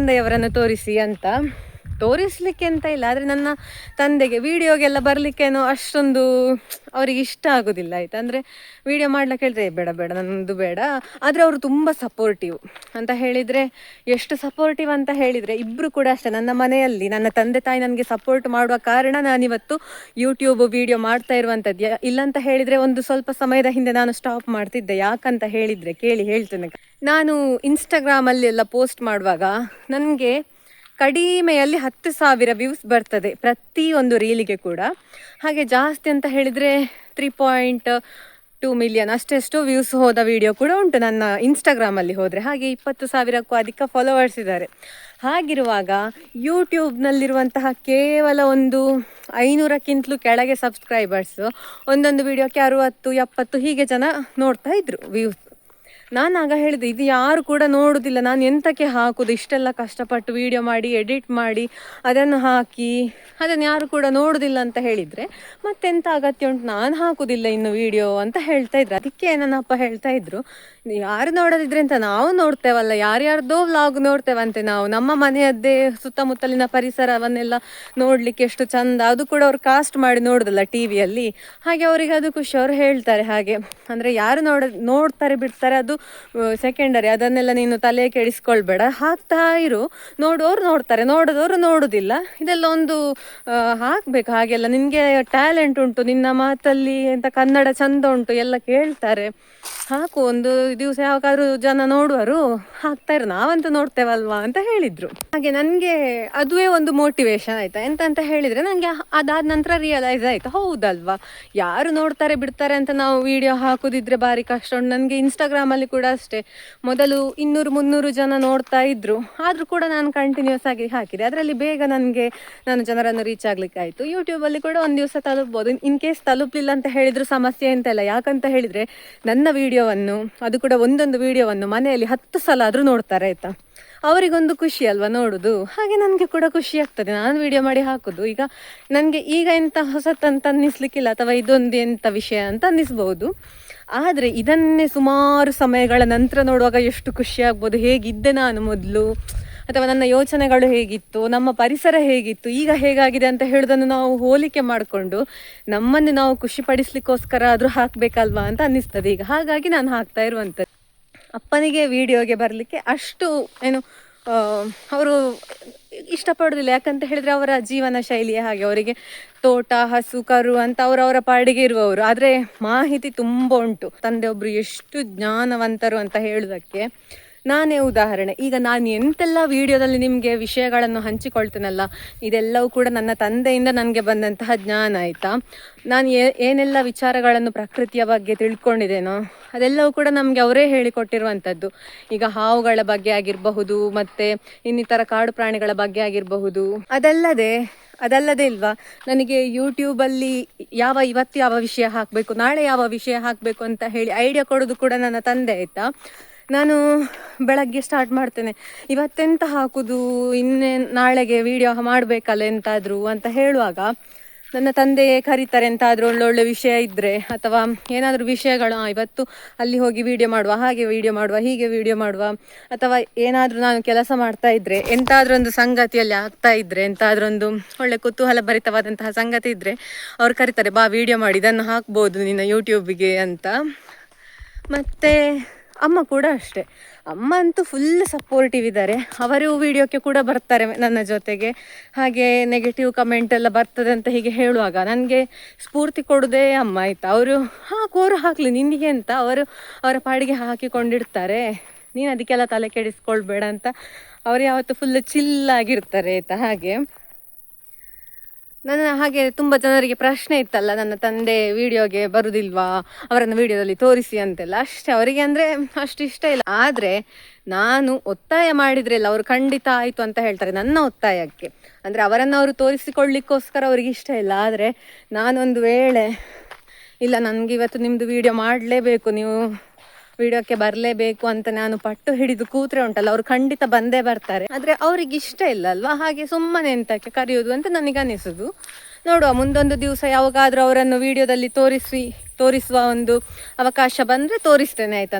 ತೋರಿಸಿ ಅಂತ. ತೋರಿಸಲಿಕ್ಕೆ ಅಂತ ಇಲ್ಲ, ಆದರೆ ನನ್ನ ತಂದೆಗೆ ವೀಡಿಯೋಗೆಲ್ಲ ಬರಲಿಕ್ಕೇನೋ ಅಷ್ಟೊಂದು ಅವರಿಗೆ ಇಷ್ಟ ಆಗೋದಿಲ್ಲ ಆಯಿತಾ. ಅಂದರೆ ವೀಡಿಯೋ ಮಾಡ್ಲಿಕ್ಕೆ ಹೇಳಿದ್ರೆ ಬೇಡ ನನ್ನದು ಬೇಡ. ಆದರೆ ಅವರು ತುಂಬ ಸಪೋರ್ಟಿವ್ ಅಂತ ಹೇಳಿದರೆ, ಎಷ್ಟು ಸಪೋರ್ಟಿವ್ ಅಂತ ಹೇಳಿದರೆ ಇಬ್ಬರು ಕೂಡ ಅಷ್ಟೇ. ನನ್ನ ಮನೆಯಲ್ಲಿ ನನ್ನ ತಂದೆ ತಾಯಿ ನನಗೆ ಸಪೋರ್ಟ್ ಮಾಡುವ ಕಾರಣ ನಾನಿವತ್ತು ಯೂಟ್ಯೂಬ್ ವೀಡಿಯೋ ಮಾಡ್ತಾ ಇರುವಂಥದ್ದು. ಇಲ್ಲಂತ ಹೇಳಿದರೆ ಒಂದು ಸ್ವಲ್ಪ ಸಮಯದ ಹಿಂದೆ ನಾನು ಸ್ಟಾಪ್ ಮಾಡ್ತಿದ್ದೆ. ಯಾಕಂತ ಹೇಳಿದರೆ ಕೇಳಿ ಹೇಳ್ತೇನೆ. ನಾನು ಇನ್ಸ್ಟಾಗ್ರಾಮಲ್ಲಿ ಎಲ್ಲ ಪೋಸ್ಟ್ ಮಾಡುವಾಗ ನನಗೆ ಕಡಿಮೆಯಲ್ಲಿ 10,000 ವ್ಯೂಸ್ ಬರ್ತದೆ ಪ್ರತಿಯೊಂದು ರೀಲಿಗೆ ಕೂಡ. ಹಾಗೆ ಜಾಸ್ತಿ ಅಂತ ಹೇಳಿದರೆ 3.2 ಮಿಲಿಯನ್ ಅಷ್ಟೆಷ್ಟು ವ್ಯೂಸ್ ಹೋದ ವಿಡಿಯೋ ಕೂಡ ಉಂಟು ನನ್ನ ಇನ್ಸ್ಟಾಗ್ರಾಮಲ್ಲಿ ಹೋದರೆ. ಹಾಗೆ 20,000ಕ್ಕೂ ಅಧಿಕ ಫಾಲೋವರ್ಸ್ ಇದ್ದಾರೆ. ಹಾಗಿರುವಾಗ ಯೂಟ್ಯೂಬ್ನಲ್ಲಿರುವಂತಹ ಕೇವಲ ಒಂದು 500ಕ್ಕಿಂತಲೂ ಕೆಳಗೆ ಸಬ್ಸ್ಕ್ರೈಬರ್ಸು ಒಂದೊಂದು ವಿಡಿಯೋಕ್ಕೆ 60-70 ಹೀಗೆ ಜನ ನೋಡ್ತಾ ಇದ್ರು ವ್ಯೂಸ್. ನಾನು ಆಗ ಹೇಳಿದೆ, ಇದು ಯಾರು ಕೂಡ ನೋಡೋದಿಲ್ಲ, ನಾನು ಎಂತಕ್ಕೆ ಹಾಕೋದು, ಇಷ್ಟೆಲ್ಲ ಕಷ್ಟಪಟ್ಟು ವೀಡಿಯೋ ಮಾಡಿ ಎಡಿಟ್ ಮಾಡಿ ಅದನ್ನು ಹಾಕಿ ಅದನ್ನು ಯಾರು ಕೂಡ ನೋಡೋದಿಲ್ಲ ಅಂತ ಹೇಳಿದರೆ ಮತ್ತೆಂತ ಅಗತ್ಯ ಉಂಟು, ನಾನು ಹಾಕೋದಿಲ್ಲ ಇನ್ನು ವೀಡಿಯೋ ಅಂತ ಹೇಳ್ತಾ ಇದ್ರು. ಅದಕ್ಕೆ ನನ್ನ ಅಪ್ಪ ಹೇಳ್ತಾ ಇದ್ರು, ಯಾರು ನೋಡೋದಿದ್ರೆ ಅಂತ ನಾವು ನೋಡ್ತೇವಲ್ಲ, ಯಾರ್ಯಾರ್ದೋ ವ್ಲಾಗ್ ನೋಡ್ತೇವಂತೆ ನಾವು. ನಮ್ಮ ಮನೆಯದ್ದೇ ಸುತ್ತಮುತ್ತಲಿನ ಪರಿಸರವನ್ನೆಲ್ಲ ನೋಡಲಿಕ್ಕೆ ಎಷ್ಟು ಚಂದ, ಅದು ಕೂಡ ಅವ್ರು ಕಾಸ್ಟ್ ಮಾಡಿ ನೋಡೋದಲ್ಲ ಟಿವಿಯಲ್ಲಿ. ಹಾಗೆ ಅವರಿಗೆ ಅದು ಖುಷಿ, ಅವರು ಹೇಳ್ತಾರೆ ಹಾಗೆ. ಅಂದರೆ ಯಾರು ನೋಡ್ತಾರೆ ಬಿಡ್ತಾರೆ ಅದು ಸೆಕೆಂಡರಿ, ಅದನ್ನೆಲ್ಲ ನೀನು ತಲೆ ಕೆಡಿಸ್ಕೊಳ್ಬೇಡ, ಹಾಕ್ತಾ ಇರು, ನೋಡೋರು ನೋಡ್ತಾರೆ, ನೋಡೋದವರು ನೋಡೋದಿಲ್ಲ. ಇದೆಲ್ಲ ಒಂದು ಹಾಕಬೇಕು. ಹಾಗೆಲ್ಲ ನಿನಗೆ ಟ್ಯಾಲೆಂಟ್ ಉಂಟು, ನಿನ್ನ ಮಾತಲ್ಲಿ ಅಂತ ಕನ್ನಡ ಚಂದ ಉಂಟು, ಎಲ್ಲ ಕೇಳ್ತಾರೆ, ಹಾಕು, ಒಂದು ದಿವಸ ಯಾವಾಗಾದ್ರೂ ಜನ ನೋಡುವರು, ಹಾಕ್ತಾರೆ, ನಾವಂತೂ ನೋಡ್ತೇವಲ್ವಾ ಅಂತ ಹೇಳಿದ್ರು. ಹಾಗೆ ನನಗೆ ಅದುವೇ ಒಂದು ಮೋಟಿವೇಶನ್ ಆಯ್ತಾ. ಎಂತ ಹೇಳಿದರೆ ನನಗೆ ಅದಾದ ನಂತರ ರಿಯಲೈಸ್ ಆಯಿತು, ಹೌದಲ್ವಾ, ಯಾರು ನೋಡ್ತಾರೆ ಬಿಡ್ತಾರೆ ಅಂತ ನಾವು ವಿಡಿಯೋ ಹಾಕೋದಿದ್ರೆ ಭಾರಿ ಕಷ್ಟ ಉಂಟು. ನನಗೆ ಇನ್ಸ್ಟಾಗ್ರಾಮಲ್ಲಿ ಕೂಡ ಅಷ್ಟೇ, ಮೊದಲು 200-300 ಜನ ನೋಡ್ತಾ ಇದ್ರು, ಆದರೂ ಕೂಡ ನಾನು ಕಂಟಿನ್ಯೂಸ್ ಆಗಿ ಹಾಕಿದೆ. ಅದರಲ್ಲಿ ಬೇಗ ನಾನು ಜನರನ್ನು ರೀಚ್ ಆಗ್ಲಿಕ್ಕೆ ಆಯಿತು. ಯೂಟ್ಯೂಬಲ್ಲಿ ಕೂಡ ಒಂದು ದಿವಸ ತಲುಪ್ಬೋದು. ಇನ್ ಕೇಸ್ ತಲುಪಲಿಲ್ಲ ಅಂತ ಹೇಳಿದ್ರು ಸಮಸ್ಯೆ ಎಂತ ಇಲ್ಲ. ಯಾಕಂತ ಹೇಳಿದರೆ ನನ್ನ ವಿಡಿಯೋವನ್ನು, ಅದು ಕೂಡ ಒಂದೊಂದು ವಿಡಿಯೋವನ್ನು ಮನೆಯಲ್ಲಿ 10 ಸಲ ಆದರೂ ನೋಡ್ತಾರೆ ಆಯಿತಾ. ಅವರಿಗೊಂದು ಖುಷಿ ಅಲ್ವಾ ನೋಡೋದು. ಹಾಗೆ ನನಗೆ ಕೂಡ ಖುಷಿ ಆಗ್ತದೆ ನಾನು ವಿಡಿಯೋ ಮಾಡಿ ಹಾಕೋದು. ಈಗ ನನಗೆ ಈಗ ಎಂತ ಹೊಸತಂತ ಅನ್ನಿಸ್ಲಿಕ್ಕಿಲ್ಲ, ಅಥವಾ ಇದೊಂದು ಎಂಥ ವಿಷಯ ಅಂತ ಅನ್ನಿಸ್ಬೋದು. ಆದರೆ ಇದನ್ನೇ ಸುಮಾರು ಸಮಯಗಳ ನಂತರ ನೋಡುವಾಗ ಎಷ್ಟು ಖುಷಿ ಆಗ್ಬೋದು. ಹೇಗಿದ್ದೆ ನಾನು ಮೊದಲು, ಅಥವಾ ನನ್ನ ಯೋಚನೆಗಳು ಹೇಗಿತ್ತು, ನಮ್ಮ ಪರಿಸರ ಹೇಗಿತ್ತು, ಈಗ ಹೇಗಾಗಿದೆ ಅಂತ ಹೇಳೋದನ್ನು ನಾವು ಹೋಲಿಕೆ ಮಾಡಿಕೊಂಡು ನಮ್ಮನ್ನು ನಾವು ಖುಷಿಪಡಿಸ್ಲಿಕ್ಕೋಸ್ಕರ ಆದರೂ ಹಾಕಬೇಕಲ್ವಾ ಅಂತ ಅನ್ನಿಸ್ತದೆ ಈಗ. ಹಾಗಾಗಿ ನಾನು ಹಾಕ್ತಾ ಇರುವಂಥದ್ದು. ಅಪ್ಪನಿಗೆ ವಿಡಿಯೋಗೆ ಬರಲಿಕ್ಕೆ ಅಷ್ಟು ಅವರು ಇಷ್ಟಪಡೋದಿಲ್ಲ. ಯಾಕಂತ ಹೇಳಿದರೆ ಅವರ ಜೀವನ ಶೈಲಿಯೇ ಹಾಗೆ, ಅವರಿಗೆ ತೋಟ, ಹಸು, ಕರು ಅಂತ ಅವರವರ ಪಾಡಿಗೆ ಇರುವವರು. ಆದರೆ ಮಾಹಿತಿ ತುಂಬ ಉಂಟು. ತಂದೆ ಒಬ್ಬರು ಎಷ್ಟು ಜ್ಞಾನವಂತರು ಅಂತ ಹೇಳೋದಕ್ಕೆ ನಾನೇ ಉದಾಹರಣೆ. ಈಗ ನಾನು ಎಂತೆಲ್ಲ ವಿಡಿಯೋದಲ್ಲಿ ನಿಮಗೆ ವಿಷಯಗಳನ್ನು ಹಂಚಿಕೊಳ್ತೇನಲ್ಲ, ಇದೆಲ್ಲವೂ ಕೂಡ ನನ್ನ ತಂದೆಯಿಂದ ನನಗೆ ಬಂದಂತಹ ಜ್ಞಾನ ಆಯಿತಾ. ನಾನು ಏನೆಲ್ಲ ವಿಚಾರಗಳನ್ನು ಪ್ರಕೃತಿಯ ಬಗ್ಗೆ ತಿಳ್ಕೊಂಡಿದ್ದೇನೋ ಅದೆಲ್ಲವೂ ಕೂಡ ನಮಗೆ ಅವರೇ ಹೇಳಿಕೊಟ್ಟಿರುವಂಥದ್ದು. ಈಗ ಹಾವುಗಳ ಬಗ್ಗೆ ಆಗಿರಬಹುದು, ಮತ್ತು ಇನ್ನಿತರ ಕಾಡು ಪ್ರಾಣಿಗಳ ಬಗ್ಗೆ ಆಗಿರಬಹುದು. ಅದಲ್ಲದೆ ಇಲ್ವಾ, ನನಗೆ ಯೂಟ್ಯೂಬಲ್ಲಿ ಇವತ್ತು ಯಾವ ವಿಷಯ ಹಾಕಬೇಕು, ನಾಳೆ ಯಾವ ವಿಷಯ ಹಾಕಬೇಕು ಅಂತ ಹೇಳಿ ಐಡಿಯಾ ಕೊಡೋದು ಕೂಡ ನನ್ನ ತಂದೆ ಆಯಿತಾ. ನಾನು ಬೆಳಗ್ಗೆ ಸ್ಟಾರ್ಟ್ ಮಾಡ್ತೇನೆ, ಇವತ್ತೆಂತ ಹಾಕೋದು, ನಾಳೆಗೆ ವಿಡಿಯೋ ಮಾಡಬೇಕಲ್ಲ ಎಂತಾದರೂ ಅಂತ ಹೇಳುವಾಗ ನನ್ನ ತಂದೆ ಕರೀತಾರೆ ಎಂತಾದರೂ ಒಳ್ಳೊಳ್ಳೆ ವಿಷಯ ಇದ್ದರೆ, ಅಥವಾ ಏನಾದರೂ ವಿಷಯಗಳು ಇವತ್ತು ಅಲ್ಲಿ ಹೋಗಿ ವಿಡಿಯೋ ಮಾಡುವ, ಹಾಗೆ ವಿಡಿಯೋ ಮಾಡುವ, ಹೀಗೆ ವಿಡಿಯೋ ಮಾಡುವ, ಅಥವಾ ಏನಾದರೂ ನಾನು ಕೆಲಸ ಮಾಡ್ತಾ ಇದ್ದರೆ ಎಂತಾದರೂ ಒಂದು ಸಂಗತಿಯಲ್ಲಿ ಆಗ್ತಾ ಇದ್ದರೆ, ಎಂತಾದ್ರೊಂದು ಒಳ್ಳೆ ಕುತೂಹಲ ಭರಿತವಾದಂತಹ ಸಂಗತಿ ಇದ್ದರೆ ಅವ್ರು ಕರೀತಾರೆ, ಬಾ ವಿಡಿಯೋ ಮಾಡಿ ಇದನ್ನು ಹಾಕ್ಬೋದು ನಿನ್ನ ಯೂಟ್ಯೂಬಿಗೆ ಅಂತ. ಮತ್ತು ಅಮ್ಮ ಕೂಡ ಅಷ್ಟೇ, ಅಮ್ಮ ಅಂತೂ ಫುಲ್ ಸಪೋರ್ಟಿವ್ ಇದ್ದಾರೆ. ಅವರು ವಿಡಿಯೋಕ್ಕೆ ಕೂಡ ಬರ್ತಾರೆ ನನ್ನ ಜೊತೆಗೆ. ಹಾಗೆ ನೆಗೆಟಿವ್ ಕಮೆಂಟ್ ಎಲ್ಲ ಬರ್ತದೆ ಅಂತ ಹೀಗೆ ಹೇಳುವಾಗ ನನಗೆ ಸ್ಫೂರ್ತಿ ಕೊಡೋದೇ ಅಮ್ಮ, ಆಯಿತಾ. ಅವರು ಕೋರು ಹಾಕಲಿ ನಿನಗೆ ಅಂತ ಅವರು ಅವರ ಪಾಡಿಗೆ ಹಾಕಿಕೊಂಡಿರ್ತಾರೆ, ನೀನು ಅದಕ್ಕೆಲ್ಲ ತಲೆ ಕೆಡಿಸ್ಕೊಳ್ಬೇಡ ಅಂತ ಅವರು ಯಾವತ್ತೂ ಫುಲ್ ಚಿಲ್ಲಾಗಿರ್ತಾರೆ ಆಯಿತಾ. ಹಾಗೆ ತುಂಬ ಜನರಿಗೆ ಪ್ರಶ್ನೆ ಇತ್ತಲ್ಲ, ನನ್ನ ತಂದೆ ವಿಡಿಯೋಗೆ ಬರುವುದಿಲ್ವಾ, ಅವರನ್ನು ವಿಡಿಯೋದಲ್ಲಿ ತೋರಿಸಿ ಅಂತೆಲ್ಲ. ಅಷ್ಟೇ, ಅವರಿಗೆ ಅಂದರೆ ಅಷ್ಟು ಇಷ್ಟ ಇಲ್ಲ. ಆದರೆ ನಾನು ಒತ್ತಾಯ ಮಾಡಿದ್ರೆಲ್ಲ ಅವರು ಖಂಡಿತ ಆಯಿತು ಅಂತ ಹೇಳ್ತಾರೆ, ನನ್ನ ಒತ್ತಾಯಕ್ಕೆ. ಅಂದರೆ ಅವರನ್ನು ಅವರು ತೋರಿಸಿಕೊಳ್ಳಿಕ್ಕೋಸ್ಕರ ಅವ್ರಿಗೆ ಇಷ್ಟ ಇಲ್ಲ. ಆದರೆ ನಾನೊಂದು ವೇಳೆ ಇಲ್ಲ, ನನಗೆ ಇವತ್ತು ನಿಮ್ಮದು ವಿಡಿಯೋ ಮಾಡಲೇಬೇಕು, ನೀವು ವಿಡಿಯೋಕ್ಕೆ ಬರಲೇಬೇಕು ಅಂತ ನಾನು ಪಟ್ಟು ಹಿಡಿದು ಕೂತ್ರೆ ಉಂಟಲ್ಲ, ಅವರು ಖಂಡಿತ ಬಂದೇ ಬರ್ತಾರೆ. ಆದರೆ ಅವ್ರಿಗೆ ಇಷ್ಟ ಇಲ್ಲ ಅಲ್ವಾ, ಹಾಗೆ ಸುಮ್ಮನೆ ಎಂತಕ್ಕೆ ಕರೆಯೋದು ಅಂತ ನನಗೆ ಅನಿಸೋದು. ನೋಡುವ, ಮುಂದೊಂದು ದಿವಸ ಯಾವಾಗಾದರೂ ಅವರನ್ನು ವಿಡಿಯೋದಲ್ಲಿ ತೋರಿಸುವ ಒಂದು ಅವಕಾಶ ಬಂದರೆ ತೋರಿಸ್ತೇನೆ ಆಯಿತಾ.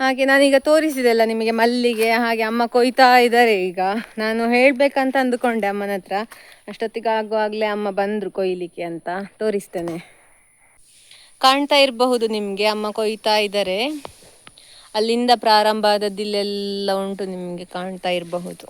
ಹಾಗೆ ನಾನೀಗ ತೋರಿಸಿದೆಲ್ಲ ನಿಮಗೆ ಮಲ್ಲಿಗೆ, ಹಾಗೆ ಅಮ್ಮ ಕೊಯ್ತಾ ಇದ್ದಾರೆ. ಈಗ ನಾನು ಹೇಳಬೇಕಂತ ಅಂದುಕೊಂಡೆ ಅಮ್ಮನ ಹತ್ರ, ಅಷ್ಟೊತ್ತಿಗೆ ಆಗುವಾಗಲೇ ಅಮ್ಮ ಬಂದರು ಕೊಯ್ಲಿಕ್ಕೆ ಅಂತ. ತೋರಿಸ್ತೇನೆ, ಕಾಣ್ತಾ ಇರಬಹುದು ನಿಮಗೆ, ಅಮ್ಮ ಕೊಯ್ತಾ ಇದ್ದಾರೆ. ಅಲ್ಲಿಂದ ಪ್ರಾರಂಭ ಆದದ್ದಿಲ್ಲೆಲ್ಲ ಉಂಟು, ನಿಮಗೆ ಕಾಣ್ತಾ ಇರಬಹುದು.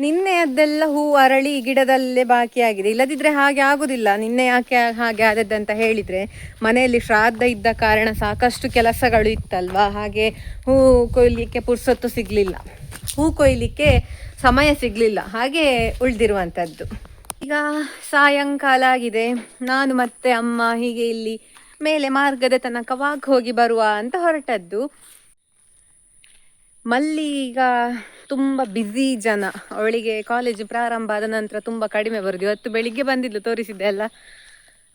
ನಿನ್ನೆ ಅದೆಲ್ಲ ಹೂ ಅರಳಿ ಗಿಡದಲ್ಲೇ ಬಾಕಿ ಆಗಿದೆ, ಇಲ್ಲದಿದ್ರೆ ಹಾಗೆ ಆಗುದಿಲ್ಲ. ನಿನ್ನೆ ಯಾಕೆ ಹಾಗೆ ಆದದ್ದಂತ ಹೇಳಿದ್ರೆ, ಮನೆಯಲ್ಲಿ ಶ್ರಾದ್ದ ಇದ್ದ ಕಾರಣ ಸಾಕಷ್ಟು ಕೆಲಸಗಳು ಇತ್ತಲ್ವಾ, ಹಾಗೆ ಹೂ ಕೊಯ್ಲಿಕ್ಕೆ ಪುರ್ಸೊತ್ತು ಸಿಗಲಿಲ್ಲ, ಹೂ ಕೊಯ್ಲಿಕ್ಕೆ ಸಮಯ ಸಿಗಲಿಲ್ಲ, ಹಾಗೆ ಉಳಿದಿರುವಂಥದ್ದು. ಈಗ ಸಾಯಂಕಾಲ ಆಗಿದೆ, ನಾನು ಮತ್ತೆ ಅಮ್ಮ ಹೀಗೆ ಇಲ್ಲಿ ಮೇಲೆ ಮಾರ್ಗದ ತನಕ ವಾಕ್ ಹೋಗಿ ಬರುವ ಅಂತ ಹೊರಟದ್ದು. ಮಲ್ಲಿ ಈಗ ತುಂಬ ಬ್ಯುಸಿ ಜನ, ಅವಳಿಗೆ ಕಾಲೇಜು ಪ್ರಾರಂಭ ಆದ ನಂತರ ತುಂಬ ಕಡಿಮೆ ಬರೋದು. ಇವತ್ತು ಬೆಳಿಗ್ಗೆ ಬಂದಿದ್ದು ತೋರಿಸಿದ್ದೆ ಅಲ್ಲ,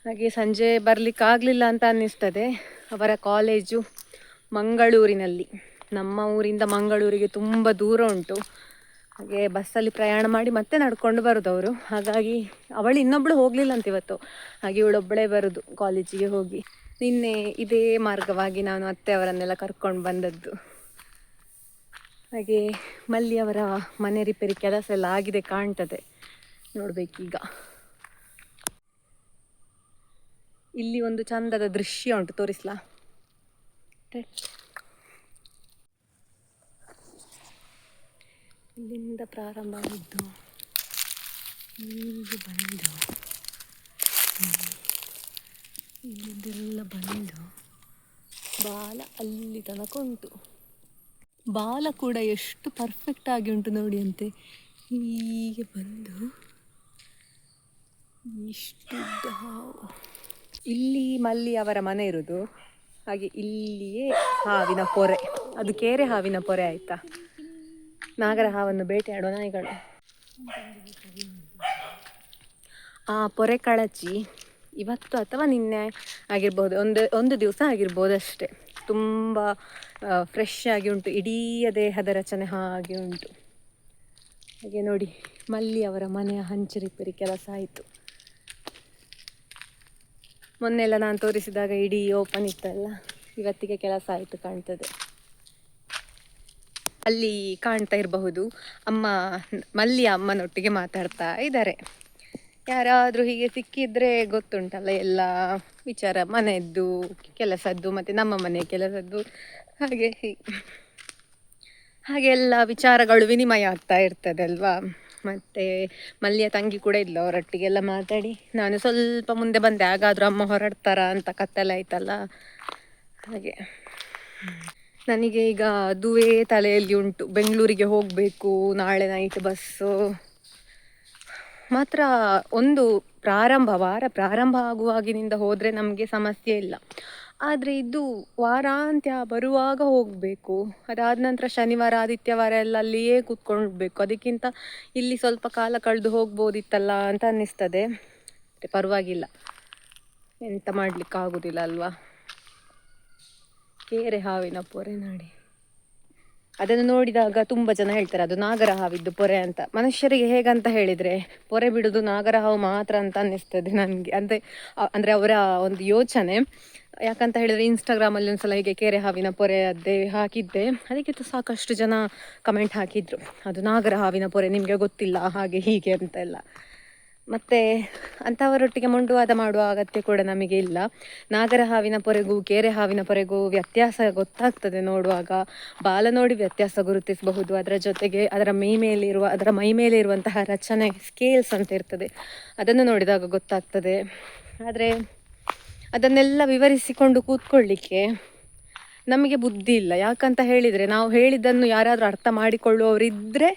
ಹಾಗೆ ಸಂಜೆ ಬರಲಿಕ್ಕಾಗಲಿಲ್ಲ ಅಂತ ಅನ್ನಿಸ್ತದೆ. ಅವರ ಕಾಲೇಜು ಮಂಗಳೂರಿನಲ್ಲಿ, ನಮ್ಮ ಊರಿಂದ ಮಂಗಳೂರಿಗೆ ತುಂಬ ದೂರ ಉಂಟು. ಹಾಗೆ ಬಸ್ಸಲ್ಲಿ ಪ್ರಯಾಣ ಮಾಡಿ ಮತ್ತೆ ನಡ್ಕೊಂಡು ಬರೋದು ಅವರು. ಹಾಗಾಗಿ ಅವಳು ಇನ್ನೊಬ್ಬಳು ಹೋಗಲಿಲ್ಲ ಅಂತ ಇವತ್ತು, ಹಾಗೆ ಇವಳೊಬ್ಬಳೇ ಬರೋದು ಕಾಲೇಜಿಗೆ ಹೋಗಿ. ನಿನ್ನೆ ಇದೇ ಮಾರ್ಗವಾಗಿ ನಾನು ಅತ್ತೆ ಅವರನ್ನೆಲ್ಲ ಕರ್ಕೊಂಡು ಬಂದದ್ದು. ಹಾಗೆ ಮಲ್ಲಿಯವರ ಮನೆ ರಿಪೇರಿ ಕೆಲಸ ಎಲ್ಲ ಆಗಿದೆ ಕಾಣ್ತದೆ, ನೋಡಬೇಕೀಗ. ಇಲ್ಲಿ ಒಂದು ಚಂದದ ದೃಶ್ಯ ಉಂಟು, ತೋರಿಸ್ಲಾ? ಇಲ್ಲಿಂದ ಪ್ರಾರಂಭ ಆಗಿದ್ದು ಹೀಗೆ ಬಂದು ಇಲ್ಲಿಂದೆಲ್ಲ ಬಂದು ಬಾಲ ಅಲ್ಲಿ ತನಕ ಉಂಟು. ಬಾಲ ಕೂಡ ಎಷ್ಟು ಪರ್ಫೆಕ್ಟ್ ಆಗಿ ಉಂಟು ನೋಡಿ ಅಂತೆ. ಹೀಗೆ ಬಂದು ಇಷ್ಟು ಇಲ್ಲಿ ಮಲ್ಲಿ ಅವರ ಮನೆ ಇರೋದು. ಹಾಗೆ ಇಲ್ಲಿಯೇ ಹಾವಿನ ಪೊರೆ, ಅದು ಕೆರೆ ಹಾವಿನ ಪೊರೆ ಆಯಿತಾ. ನಾಗರ ಹಾವನ್ನು ಬೇಟೆಯಾಡುವ ನಾಯಿಗಳು. ಆ ಪೊರೆ ಕಳಚಿ ಇವತ್ತು ಅಥವಾ ನಿನ್ನೆ ಆಗಿರ್ಬೋದು, ಒಂದು ದಿವಸ ಆಗಿರ್ಬೋದು ಅಷ್ಟೇ. ತುಂಬ ಫ್ರೆಶ್ ಆಗಿ ಉಂಟು, ಇಡೀ ದೇಹದ ರಚನೆ ಹಾಗೆ ಉಂಟು. ಹಾಗೆ ನೋಡಿ, ಮಲ್ಲಿ ಅವರ ಮನೆಯ ಹಂಚು ರಿಪೇರಿ ಕೆಲಸ ಆಯಿತು. ಮೊನ್ನೆಲ್ಲ ನಾನು ತೋರಿಸಿದಾಗ ಇಡೀ ಓಪನ್ ಇತ್ತಲ್ಲ, ಇವತ್ತಿಗೆ ಕೆಲಸ ಆಯಿತು ಕಾಣ್ತದೆ. ಅಲ್ಲಿ ಕಾಣ್ತಾ ಇರಬಹುದು, ಅಮ್ಮ ಮಲ್ಲಿಯ ಅಮ್ಮನೊಟ್ಟಿಗೆ ಮಾತಾಡ್ತಾ ಇದ್ದಾರೆ. ಯಾರಾದರೂ ಹೀಗೆ ಸಿಕ್ಕಿದ್ರೆ ಗೊತ್ತುಂಟಲ್ಲ ಎಲ್ಲ ವಿಚಾರ, ಮನೆಯದ್ದು ಕೆಲಸದ್ದು ಮತ್ತು ನಮ್ಮ ಮನೆಯ ಕೆಲಸದ್ದು, ಹಾಗೆ ಎಲ್ಲ ವಿಚಾರಗಳು ವಿನಿಮಯ ಆಗ್ತಾ ಇರ್ತದೆ ಅಲ್ವಾ. ಮತ್ತು ಮಲ್ಲಿಯ ತಂಗಿ ಕೂಡ ಇದ್ಲು, ಅವರೊಟ್ಟಿಗೆಲ್ಲ ಮಾತಾಡಿ ನಾನು ಸ್ವಲ್ಪ ಮುಂದೆ ಬಂದೆ. ಹಾಗಾದರೂ ಅಮ್ಮ ಹೊರಡ್ತಾರ ಅಂತ ಕತ್ತಲಾಯ್ತಲ್ಲ. ಹಾಗೆ ನನಗೆ ಈಗ ಅದುವೇ ತಲೆಯಲ್ಲಿ ಉಂಟು, ಬೆಂಗಳೂರಿಗೆ ಹೋಗಬೇಕು, ನಾಳೆ ನೈಟ್ ಬಸ್ಸು. ಮಾತ್ರ ಒಂದು ವಾರ ಪ್ರಾರಂಭ ಆಗುವಾಗಿನಿಂದ ಹೋದರೆ ನಮಗೆ ಸಮಸ್ಯೆ ಇಲ್ಲ. ಆದರೆ ಇದು ವಾರಾಂತ್ಯ ಬರುವಾಗ ಹೋಗಬೇಕು, ಅದಾದ ನಂತರ ಶನಿವಾರ ಆದಿತ್ಯವಾರ ಎಲ್ಲ ಅಲ್ಲಿಯೇ ಕೂತ್ಕೊಳ್ಬೇಕು. ಅದಕ್ಕಿಂತ ಇಲ್ಲಿ ಸ್ವಲ್ಪ ಕಾಲ ಕಳೆದು ಹೋಗ್ಬೋದಿತ್ತಲ್ಲ ಅಂತ ಅನ್ನಿಸ್ತದೆ. ಪರವಾಗಿಲ್ಲ, ಎಂತ ಮಾಡಲಿಕ್ಕಾಗೋದಿಲ್ಲ ಅಲ್ವಾ. ಕೆರೆ ಹಾವಿನ ಪೊರೆ ನೋಡಿ. ಅದನ್ನು ನೋಡಿದಾಗ ತುಂಬ ಜನ ಹೇಳ್ತಾರೆ ಅದು ನಾಗರಹಾವಿದ್ದು ಪೊರೆ ಅಂತ. ಮನುಷ್ಯರಿಗೆ ಹೇಗಂತ ಹೇಳಿದರೆ ಪೊರೆ ಬಿಡೋದು ನಾಗರಹಾವು ಮಾತ್ರ ಅಂತ ಅನ್ನಿಸ್ತದೆ ನನಗೆ. ಅಂದರೆ ಅವರ ಒಂದು ಯೋಚನೆ. ಯಾಕಂತ ಹೇಳಿದರೆ ಇನ್ಸ್ಟಾಗ್ರಾಮಲ್ಲಿ ಒಂದ್ಸಲ ಹೀಗೆ ಕೆರೆ ಹಾವಿನ ಪೊರೆ ಅದೇ ಹಾಕಿದ್ದೆ, ಅದಕ್ಕೆ ಸಾಕಷ್ಟು ಜನ ಕಮೆಂಟ್ ಹಾಕಿದ್ರು ಅದು ನಾಗರಹಾವಿನ ಪೊರೆ ನಿಮಗೆ ಗೊತ್ತಿಲ್ಲ ಹಾಗೆ ಹೀಗೆ ಅಂತೆಲ್ಲ. ಮತ್ತು ಅಂಥವರೊಟ್ಟಿಗೆ ಮೊಂಡುವಾದ ಮಾಡುವ ಅಗತ್ಯ ಕೂಡ ನಮಗೆ ಇಲ್ಲ. ನಾಗರ ಹಾವಿನ ಪೊರೆಗೂ ಕೆರೆ ಹಾವಿನ ಪೊರೆಗೂ ವ್ಯತ್ಯಾಸ ಗೊತ್ತಾಗ್ತದೆ ನೋಡುವಾಗ. ಬಾಲ ನೋಡಿ ವ್ಯತ್ಯಾಸ ಗುರುತಿಸಬಹುದು. ಅದರ ಜೊತೆಗೆ ಅದರ ಮೈ ಮೇಲೆ ಇರುವಂತಹ ರಚನೆ ಸ್ಕೇಲ್ಸ್ ಅಂತ ಇರ್ತದೆ, ಅದನ್ನು ನೋಡಿದಾಗ ಗೊತ್ತಾಗ್ತದೆ. ಆದರೆ ಅದನ್ನೆಲ್ಲ ವಿವರಿಸಿಕೊಂಡು ಕೂತ್ಕೊಳ್ಳಿಕ್ಕೆ ನಮಗೆ ಬುದ್ಧಿ ಇಲ್ಲ. ಯಾಕಂತ ಹೇಳಿದರೆ ನಾವು ಹೇಳಿದ್ದನ್ನು ಯಾರಾದರೂ ಅರ್ಥ ಮಾಡಿಕೊಳ್ಳುವವರಿದ್ದರೆ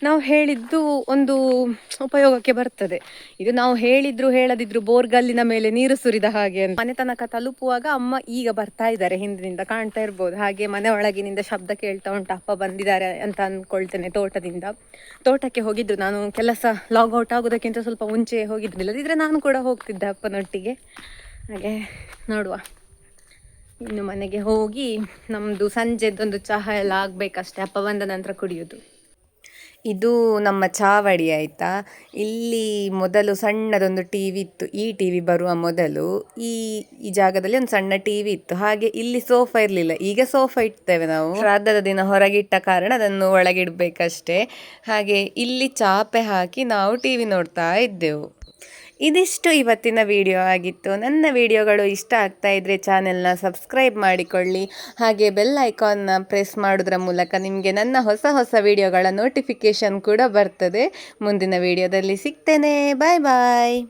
ನಾವು ಹೇಳಿದ್ದು ಒಂದು ಉಪಯೋಗಕ್ಕೆ ಬರ್ತದೆ. ಇದು ನಾವು ಹೇಳಿದ್ರು ಹೇಳದಿದ್ರು ಬೋರ್ಗಲ್ಲಿನ ಮೇಲೆ ನೀರು ಸುರಿದ ಹಾಗೆ ಅಂತ. ಮನೆ ತನಕ ತಲುಪುವಾಗ ಅಮ್ಮ ಈಗ ಬರ್ತಾ ಇದ್ದಾರೆ, ಹಿಂದಿನಿಂದ ಕಾಣ್ತಾ ಇರ್ಬೋದು. ಹಾಗೆ ಮನೆ ಒಳಗಿನಿಂದ ಶಬ್ದ ಕೇಳ್ತಾ ಉಂಟು, ಅಪ್ಪ ಬಂದಿದ್ದಾರೆ ಅಂತ ಅಂದ್ಕೊಳ್ತೇನೆ. ತೋಟಕ್ಕೆ ಹೋಗಿದ್ರು. ನಾನು ಕೆಲಸ ಲಾಗೌಟ್ ಆಗೋದಕ್ಕಿಂತ ಸ್ವಲ್ಪ ಮುಂಚೆ ಹೋಗಿದ್ದಿಲ್ಲ, ಇಲ್ಲದಿದ್ರೆ ನಾನು ಕೂಡ ಹೋಗ್ತಿದ್ದೆ ಅಪ್ಪನೊಟ್ಟಿಗೆ. ಹಾಗೆ ನೋಡುವ, ಇನ್ನು ಮನೆಗೆ ಹೋಗಿ ನಮ್ಮದು ಸಂಜೆದೊಂದು ಚಹಾ ಎಲ್ಲ ಆಗಬೇಕಷ್ಟೇ, ಅಪ್ಪ ಬಂದ ನಂತರ ಕುಡಿಯೋದು. ಇದು ನಮ್ಮ ಚಾವಡಿ ಆಯಿತಾ. ಇಲ್ಲಿ ಮೊದಲು ಸಣ್ಣದೊಂದು ಟಿ ವಿ ಇತ್ತು. ಈ ಟಿ ವಿ ಬರುವ ಮೊದಲು ಈ ಜಾಗದಲ್ಲಿ ಒಂದು ಸಣ್ಣ ಟಿ ವಿ ಇತ್ತು. ಹಾಗೆ ಇಲ್ಲಿ ಸೋಫಾ ಇರಲಿಲ್ಲ. ಈಗ ಸೋಫಾ ಇಡ್ತೇವೆ ನಾವು, ಶ್ರಾದ್ದದ ದಿನ ಹೊರಗಿಟ್ಟ ಕಾರಣ ಅದನ್ನು ಒಳಗಿಡಬೇಕಷ್ಟೇ. ಹಾಗೆ ಇಲ್ಲಿ ಚಾಪೆ ಹಾಕಿ ನಾವು ಟಿ ವಿ ನೋಡ್ತಾ ಇದ್ದೆವು. ಇದಿಷ್ಟು ಇವತ್ತಿನ ವಿಡಿಯೋ ಆಗಿತ್ತು. ನನ್ನ ವಿಡಿಯೋಗಳು ಇಷ್ಟ ಆಗ್ತಾ ಇದ್ದರೆ ಚಾನೆಲ್ನ ಸಬ್ಸ್ಕ್ರೈಬ್ ಮಾಡಿಕೊಳ್ಳಿ. ಹಾಗೆ ಬೆಲ್ ಐಕಾನ್ನ ಪ್ರೆಸ್ ಮಾಡೋದ್ರ ಮೂಲಕ ನಿಮಗೆ ನನ್ನ ಹೊಸ ವಿಡಿಯೋಗಳ ನೋಟಿಫಿಕೇಷನ್ ಕೂಡ ಬರ್ತದೆ. ಮುಂದಿನ ವಿಡಿಯೋದಲ್ಲಿ ಸಿಗ್ತೇನೆ. ಬಾಯ್ ಬಾಯ್.